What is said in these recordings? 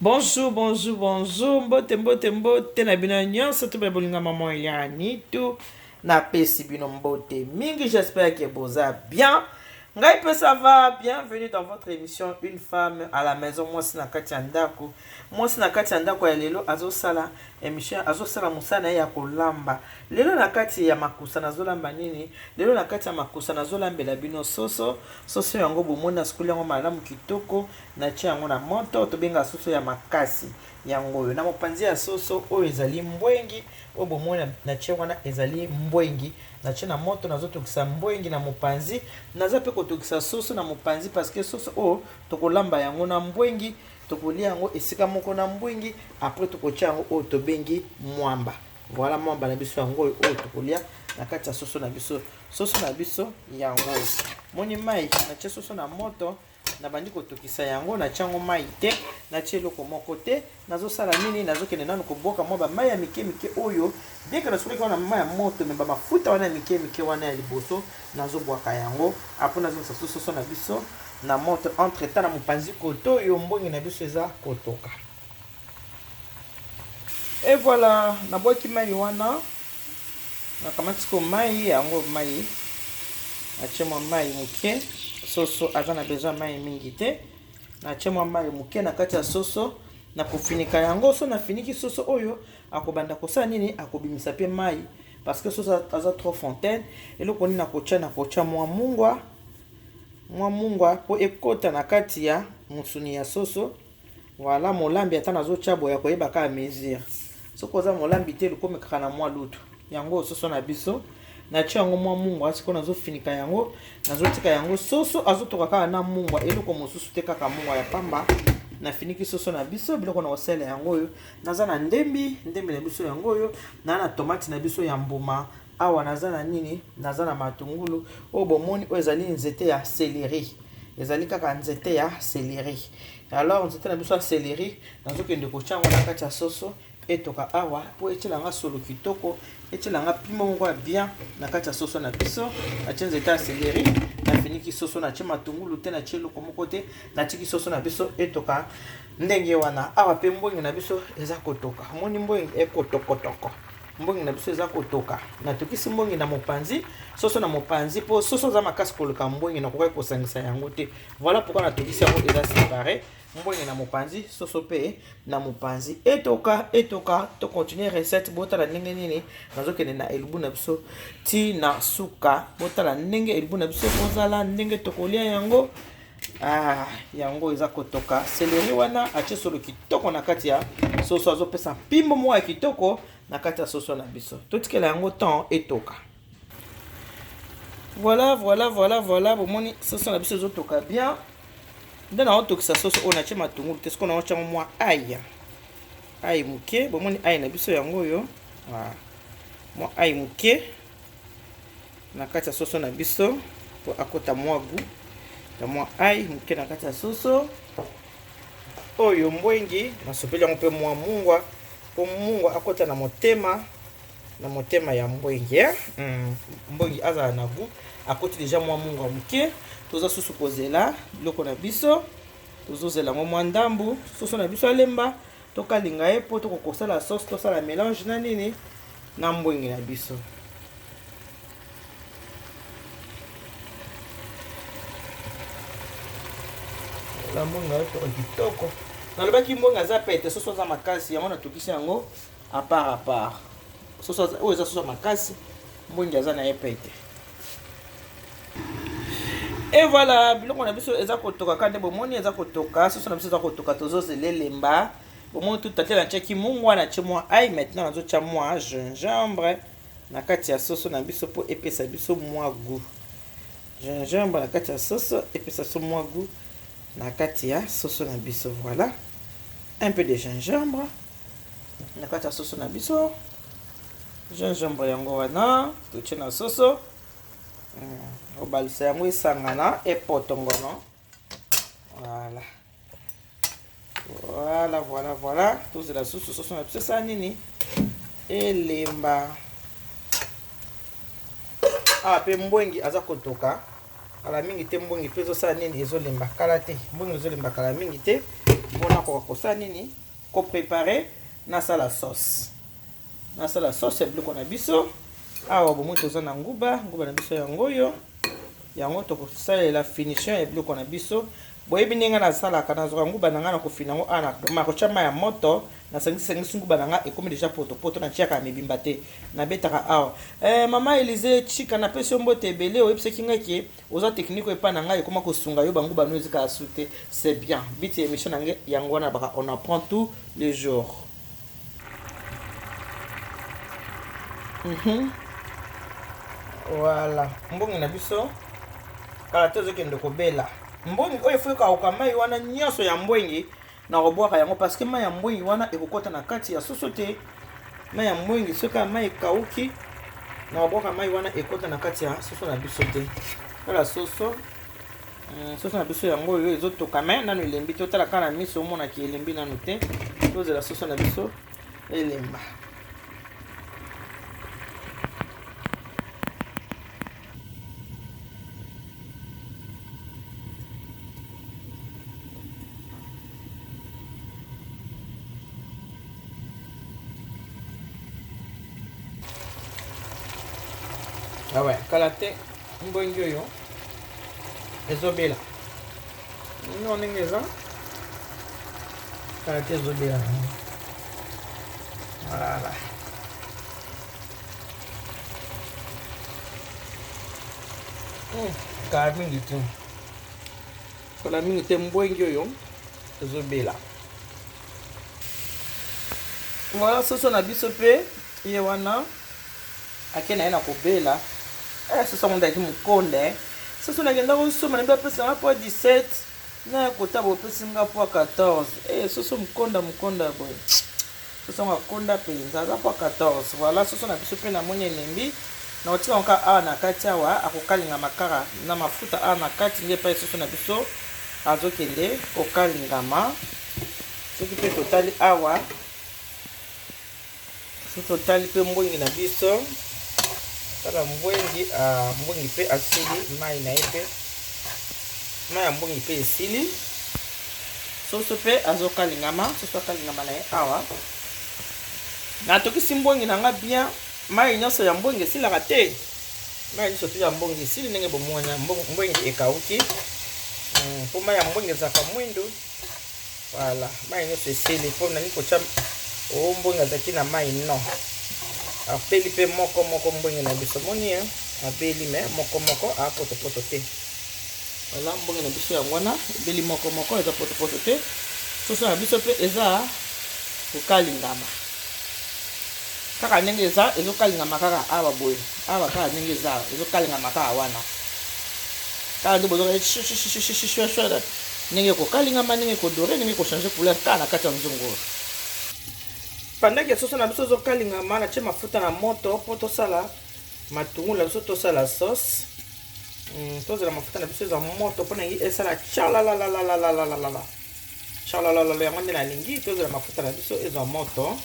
Bonjour, bonjour, bonjour. Mbote, mbote, mbote. Na bino nyonso to bolinga maman yani tout. Na pesi bino mbote mingi. J'espère que vous allez bien. Ngai pe ça va. Bienvenue dans votre émission Une femme à la maison. Moi c'est Nakati Andako. Moi c'est Nakati Andako ya lelo azosala émission azosala musana ya kolamba. Lelo nakati ya makusa nazolamba nini? Lelo nakati ya makusa nazolambela bino soso. Soso yango bomona skuli yango malamu kitoko na tia yango na moto to benga soso ya makasi yango yo. Na mopanzi ya soso oyo ezali mbwengi oyo bomona na tia wana ezali mbwengi na tia na moto nazotokisa mbwengi na mopanzi naza pe kotokisa soso na mopanzi parce que soso oyo tokolamba yango na mbwengi tokolia yango esika moko na mbwengi après tokotia yango oyo tobengi mwamba. Voilà mwamba na biso yango oyo tokolia na kati ya soso na biso yango. Moni mai na tia soso na moto na bandi kotokisa yango na tiango mai te na tie loko moko te nazosala nini nazokende nanu koboka mwa ba mai ya mike oyo dès que nasoki na mai ya moto me ba mafuta wana mike wana ya liboso nazobwaka yango après nazokisa soso na biso na moto entre temps na mopanzi koto yo mbongi na biso eza kotoka. Et voilà, na boki mai wana na kamati ko mai yango mai achemwa mai muke soso aza na besoin mai mingi te na achemwa mai muke na kati ya soso na kofinika yango so na finiki soso oyo akobanda kosala nini akobimisa pe mai parce que soso aza trop fontaine eloko nini na kocha mwa mungwa po ekota na kati ya musuni ya soso. Voilà molambi ata nazotia boya koyeba ka mesure soko za molambi te lukomi kaka na mwa lutu yango soso na biso na tia yango mwa mungwa siko nazofinika yango nazotika yango soso azotoka kaka na mungwa eloko mosusu te kaka mungwa ya pamba na finiki soso na biso biloko na osele yango oyo naza na ndembi na biso yango oyo na tomate na biso ya mbuma awa naza na nini naza na matungulu oyo bomoni oyo ezali nzete ya céleri ezali kaka nzete ya céleri. Alors nzete na biso ya céleri nazokende kotia yango na kati ya soso etoka awa po etilanga solo kitoko etilanga pimo moko bien na kati ya soso na biso atie nzete ya céleri na finiki soso na tie matungulu te na tie loko moko te na tiki soso na biso etoka ndenge wana awa pe mbongi na biso eza kotoka moni mbongi ekotokotoko mbongi na biso eza kotoka na tokisi mbongi na mopanzi soso na mopanzi po soso za makasi koluka mbongi na kokai kosangisa yango te. Voilà pourquoi na tokisi yango eza séparé mbongi na mopanzi soso pe na mopanzi etoka to continuer recette botala ndenge nini nazokende na elubu na biso ti na suka botala ndenge elubu na biso kozala ndenge tokolia yango yango eza kotoka céleri wana atie solo kitoko na kati ya soso azopesa pimbo mwa kitoko na kati ya soso na biso totikela yango temps etoka. Voilà bomoni soso na biso ezotoka bien nde na otokisa soso oyo natie matungulu te siko na otia mwa ai muke bomoni ai na biso yango oyo mwa ai muke na kati ya soso na biso po akota mwa gu ya mwa ai muke na kati ya soso oyo mbwengi nasopeli yango mpe mwa mungwa po mungwa akota na motema ya mbwengi mbwengi azala na gu akoti deja mwa mungwa muke toza susu kozela biloko na biso tozozela mwa ndambu soso na biso alemba tokalinga ye po tokokosala sauce tosala mélange na nini na mbwengi na biso. La mbonga yo toka kitoko nalobaki mbonga aza pete soso aza makasi yango natokisi yango à part soso oyo eza soso makasi mbongi aza na ye pete. Et voilà biloko na biso eza kotoka kande bomoni eza kotoka soso na biso eza kotoka tozozela elemba bomoni tout à na tiaki mungwa na tie mwa ai maintenant nazotia mwa gingembre na kati ya soso na biso po epesa biso mwa goût. Gingembre na kati ya soso epesa so mwa goût na kati ya soso na biso. Voilà un peu de gingembre na kati ya soso na biso gingembre yango wana totie na soso obalisa yango esangana epotongono. Voilà tozela soso na biso esala nini elemba pe mbwengi aza kotoka kala mingi te mbongi pe ezosala nini ezolemba kala te mbongi ezolemba kala mingi te Bona ko ça nini ko préparer na sala sauce. Na sala sauce et biloko na biso. Awa bomo toza na nguba na biso yango yo. Yango to ko salela finition et biloko na biso. Boyebi ndenge na sala kana zo nguba na ngana ko finango ana makochama ya moto na sangisi nguba na nga ekomi déjà poto na tiaka mebimba te na betaka awa. Mama Elise chika na pesi mbote ebele oyebise kinga ke oza technique epa na nga ekoma ko sunga yo banguba no ezika asute. C'est bien. Biti émission na yango na baka on apprend tous les jours. Voilà. Mbongi na biso kala tozo kende ko bela. Mbongi oyo fuka okamai wana nyoso ya mbongi na robwaka yango parce que mai ya mbongi wana ekokota na kati ya soso te. Mai ya mbongi soka mai kauki na robwaka mai wana ekota na kati ya soso na biso te. Kala soso na biso yango oyo ezotoka mai nanu elembi to tala kana miso omona ki elembi nanu te. Toze la soso na biso elemba. Ah ouais, kalate mbongi oyo ezobela. Non ningeza. Kalate ezobela. Voilà. Mingi tu. Kala mingi te mbongi oyo ezobela. Voilà, soso na biso pe ye wana akena ena kobela. Ce sont des mukonde. Ce sont des gens qui sont dans le 17. Na kota bo pesinga po 14. Ce sont mukonda boy. Ce sont mukonda penza za po 14. Voilà, ce sont na biso pe na moni nembi. Na otika nka a na kati awa akokalinga makara na mafuta a na kati nge pa ce sont na biso azokende okalingama. Ce qui fait total awa. Ce total pe mbongi na biso. Kala mbongi pe asili mai na epe mai mbongi pe esili soso pe azokalingama soso akalingama na awa na tokisi mbongi na nga bien mai nyonso ya mbongi esilaka te mai nyonso tu ya mbongi esili ndenge bomwana mbongi ekauki po mai ya mbongi ezaka mwindu voilà mai nyonso esili po nani kocha mbongi azaki na mai non apeli pe moko mbongi na biso moni apeli me moko a poto te. Voilà mbongi na biso yango wana ebeli moko eza poto te. Soso na biso pe eza kokalingama. Kaka ndenge eza ezokalingama kaka awa boye. Awa kaka ndenge eza ezokalingama kaka wana. Kaka ndo bozo shwa ndenge kokalingama ndenge kodore ndenge ko changer couleur kaka na kati ya nzungu. Pendant que soso na biso zo kalingama na tie mafuta na moto po tosala matungulu na biso tosala sauce. Tozela mafuta na biso za moto po na ngi esala chalalala. Chalalala yango nde na lingi tozela mafuta na biso eza moto.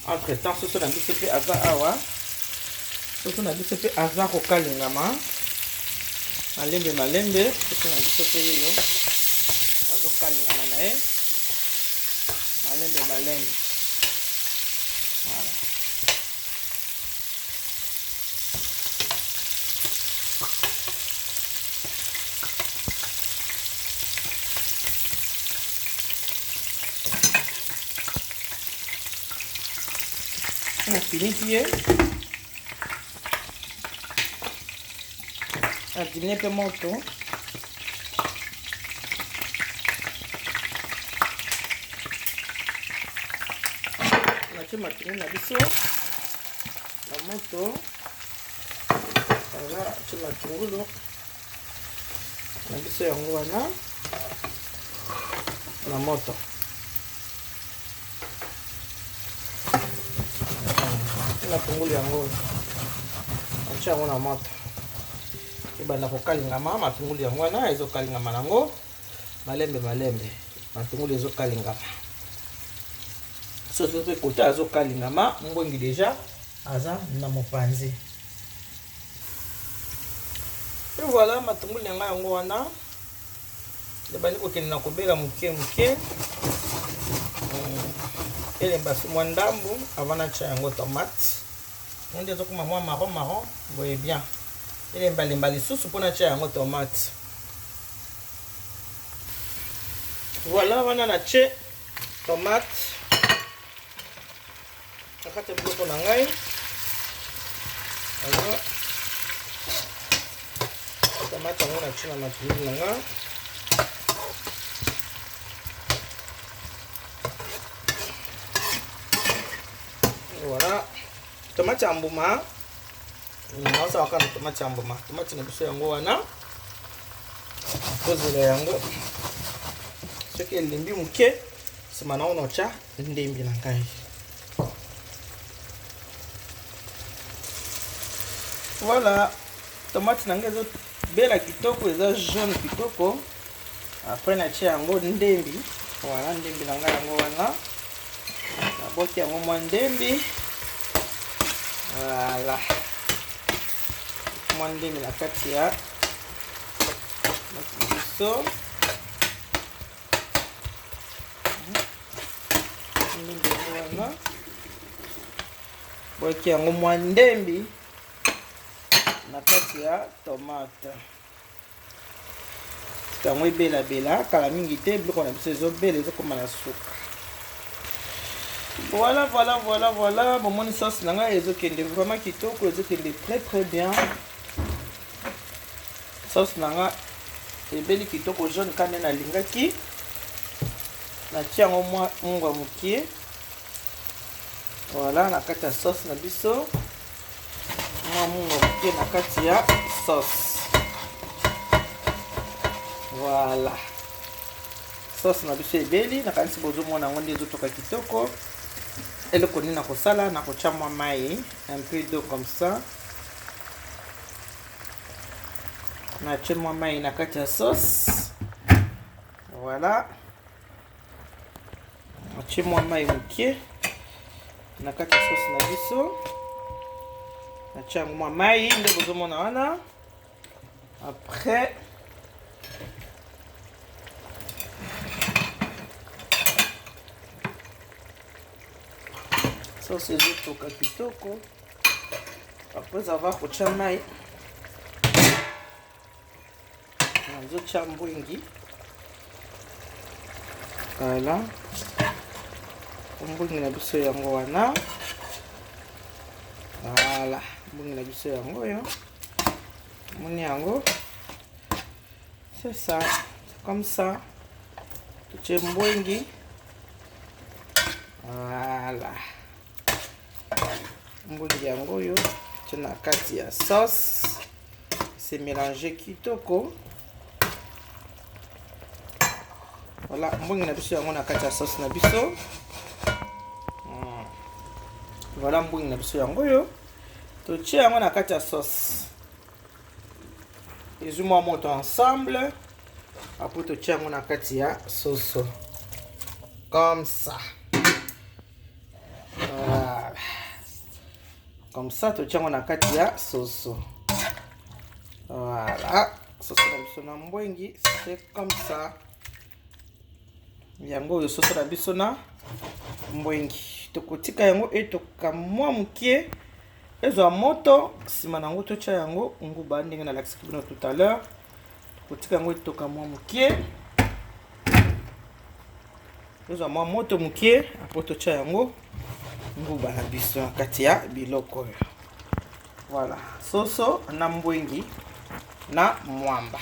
Entre temps soso na biso pe aza awa. Soso na biso pe aza ko kalingama. Malembe soso na biso pe yo azo kalingama na e. Malembe. Voilà. On a fini pied. On a diminué un peu mon temps. Matungulu na biso na moto ala matungulu na biso yango wana na moto matungulu yango acha yango na moto ebanda kokalingama matungulu yango wana ezokalingama nango malembe matungulu ezokalingama. Soso pe kota azokalingama mbongi déjà aza na mopanzi. Et voilà matungulu yango wana Ndebali kokende na kobela muke muke. Elemba su mwa ndambu avant na tia yango tomate. Nde ezokoma mwa marron boye bien. Elemba lemba lisusu mpona tia yango tomate. Voilà, wana na tia tomate. Nakata biloko na ngai. Voilà. Tomate yango na tia na matungulu na ngai. Voilà. Tomate ya mbuma. Naosa wakana tomate ya mbuma. Tomate na biso yango wana. Kozela yango. Soki elimbi muke, sima na ono cha ndembi na ngai. Voilà. Tomate na ngai ezo bela kitoko, eza jaune kitoko. Après na tia yango ndembi. Voilà, ndembi na ngai yango wana. Naboki yango mwa ndembi. Voilà. Mwa ndembi na kati ya biso. Ndembi yango wana. Boki yango mwa ndembi na kati ya tomate. Yango ebela bela kala mingi te biloko na biso ezobela ezokoma na suka. Voilà. Mon sauce nanga ezokende vraiment kitoko, ezokende très bien. Sauce nanga ebeli kitoko jaune kane na lingaki. Na tia ngo mwa ngwa mukie. Voilà, na kati ya sauce na biso. Mwa ngwa mukie na kati ya sauce. Voilà. Sauce na biso ebeli na kanisi bozo mona ngo nde ezotoka kitoko. Eloko nini na kosala na kotia mwa mai, un peu d'eau comme ça. Na tia mwa mai na kati ya sauce. Voilà. Na tia mwa mai mukie na kati ya sauce na biso. Na tia mwa mai nde bozo mona wana. Après sauce ezotoka kitoko. Après avoir kotia mai, nazotia mbwingi. Voilà. Mbwingi na biso yango wana. Voilà. Mbwingi na biso yango yo. Moni yango. C'est ça. Comme ça. Tutie mbwingi. Voilà. Mbwingi yango yo tina kati ya sauce, c'est mélangé kitoko. Voilà, mbwingi na biso yango na kati ya sauce na biso. Voilà, mbwingi na biso yango yo to tia yango na kati ya sauce. Ezwi mwa moto ensemble. Après to tia yango na kati ya sauce. Comme ça. Voilà. Comme ça, tu tiens na kati ya sauce. Voilà. Sauce na biso na mbwengi, c'est comme ça. Yango yo sauce na biso na mbwengi. Tokotika yango etoka mwa mukie. Ezo moto, sima nango to tia yango nguba ndenge na lakisi bino tout à l'heure. Tokotika yango etoka mwa mukie. Ezo mwa moto mukie, après to tia yango nguba na biso kati ya biloko. Voilà, soso na mbwengi na mwamba.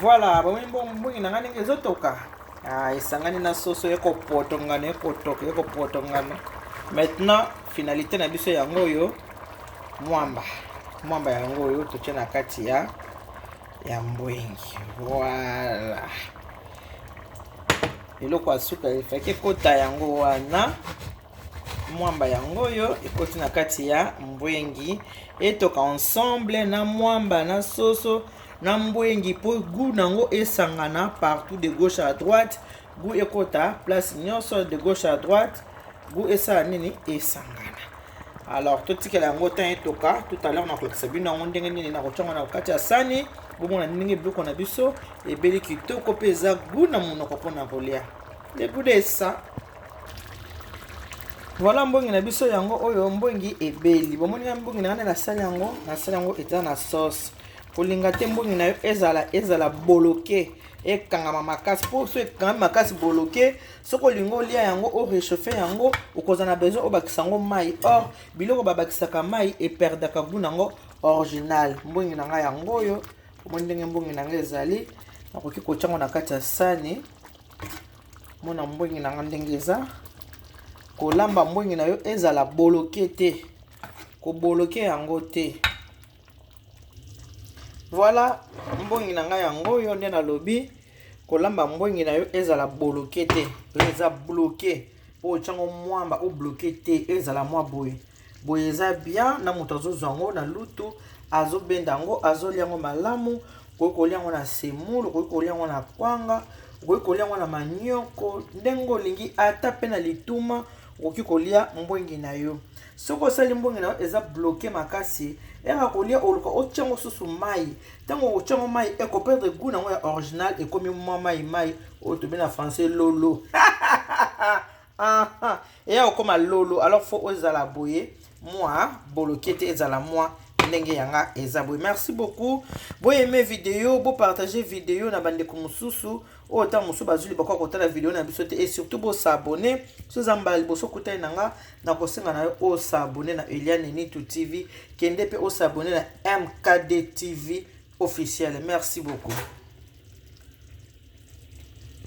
Voilà, bomembo mbwengi na ngani ezotoka. Esangani na soso eko potongana eko potongana. Maintenant, finalité na biso yango yo mwamba. Mwamba yango yo to tia na kati ya mbwengi. Voilà. Eloko asuka efaki kota yango wana. Mwamba yango yo ekoti na kati ya mbwengi etoka ensemble na mwamba na soso na mbwengi po goût nango esangana partout de gauche à droite. Goût ekota place nyonso de gauche à droite. Goût esa nini esangana. Alors totikela yango temps etoka tout à l'heure na kolakisa bino yango ndenge nini na kotyanga na kati ya sani bomona ndenge biloko na biso ebeli kitoko mpe eza gu na monoko mpona kolia lebude esa. Voilà mbongi na biso yango oyo mbongi ebeli bomoni ya mbongi na na sali yango eza na sauce kolinga te mbongi na yo ezala boloke ekangama makasi po so ekangama makasi boloke soko lingo lia yango o réchauffer yango okoza na besoin obakisa yango mai or biloko babakisaka mai eperdaka goût nango original. Mbongi na nga yango oyo omoni ndenge mbongi na nga ezali nakoki kotyango na kati ya sani mona mbongi na nga ndenge eza kolamba mbongi na yo ezala boloke te koboloke yango te. Voilà mbongi na nga yango oyo nde nalobi kolamba mbongi na yo ezala boloke te eza bloqué po tyango mwamba o bloqué te ezala mwa boye boye eza bien na moto azozwa yango na lutu azobenda yango azolia yango malamu koki kolia yango na semulu koki kolia yango na kwanga koki kolia yango na manioko ndenge olingi ata mpe na lituma okoki kolia mbongi na yo. Soko osali mbongi na yo eza bloqué makasi eka kolia oluka otyango susu mai ntango otyango mai ekoperdre goût nango ya original ekomi mwa mai oyo tobi na français lolo eya okoma lolo alors faut ezala boye mwa bloqué te ezala mwa ndenge yanga eza boye. Merci beaucoup boye aimé vidéo bo partager vidéo na bandeko mosusu oyo mosusu bazuli bakwa kotala vidéo na biso te et surtout bo s'abonner so zambala liboso kutani nanga na kosenga na yo o s'abonner na Eliane Nitu TV kende pe o s'abonner na MKD TV officiel. Merci beaucoup.